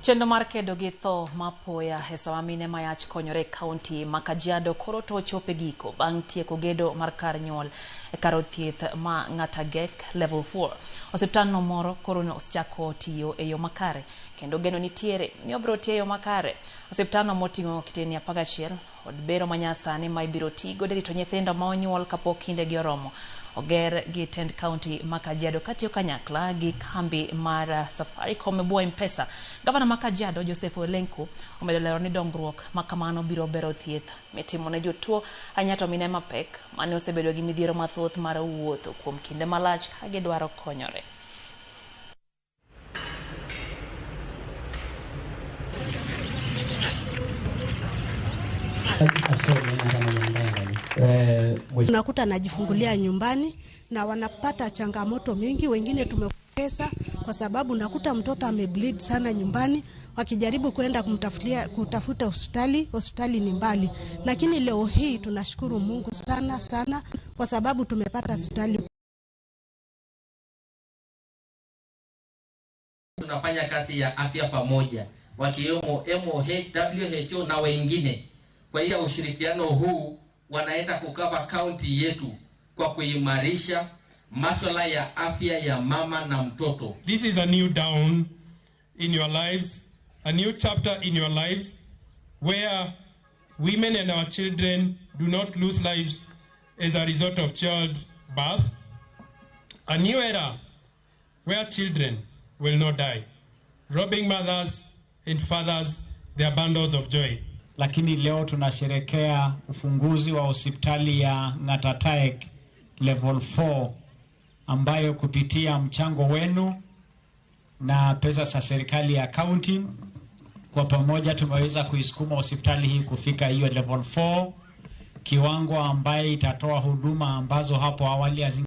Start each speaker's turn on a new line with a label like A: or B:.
A: Chendo mar kedo gi tho mapoya e sama mine mayach konyore kaunti ma Kajiado koro to chope giko bang' tieko gedo mar kar nyuol e kar thieth ma Ng'atagek level 4. Osiptal no moro koro osechako tiyo e yo makare kendo geno nitiere ni obiro tiyo e yo makare. Osiptal no moting'o kiteni 11 od bero manyasani ma ibiro tigo de rito nyithindo ma onyuol kapok kinde gi oromo. Oger gi tend county ma Kajiado katiyo kanyakla gi kambi mar Safaricom e bwo M-Pesa. Gavana ma Kajiado Joseph Olenku omedo lero ni dongruok ma kamano biro bero thieth mitimo ne jotuo anyato mine mapek mane osebedo gi midhiero mathoth mar wuotho kuom kinde malach ka gidwaro konyore.
B: Unakuta anajifungulia nyumbani na wanapata changamoto mingi, wengine tumepesa kwa sababu nakuta mtoto amebleed sana nyumbani, wakijaribu kwenda kutafuta hospitali ni mbali. Lakini leo hii tunashukuru Mungu sana kwa sababu tumepata hospitali.
C: Tunafanya kazi ya afya pamoja wakiwemo MOH, WHO na wengine. Kwa hiyo ushirikiano huu wanaenda kukava kaunti yetu kwa kuimarisha masuala ya afya ya mama na mtoto.
D: This is a new dawn in your lives, a new chapter in your lives where women and our children do not lose lives as a result of childbirth. A new era where children will not die, robbing mothers and fathers their bundles of joy.
E: Lakini leo tunasherekea ufunguzi wa hospitali ya Ng'atagek level 4 ambayo kupitia mchango wenu na pesa za serikali ya county kwa pamoja tumeweza kuisukuma hospitali hii kufika hiyo level 4, kiwango ambaye itatoa huduma ambazo hapo awali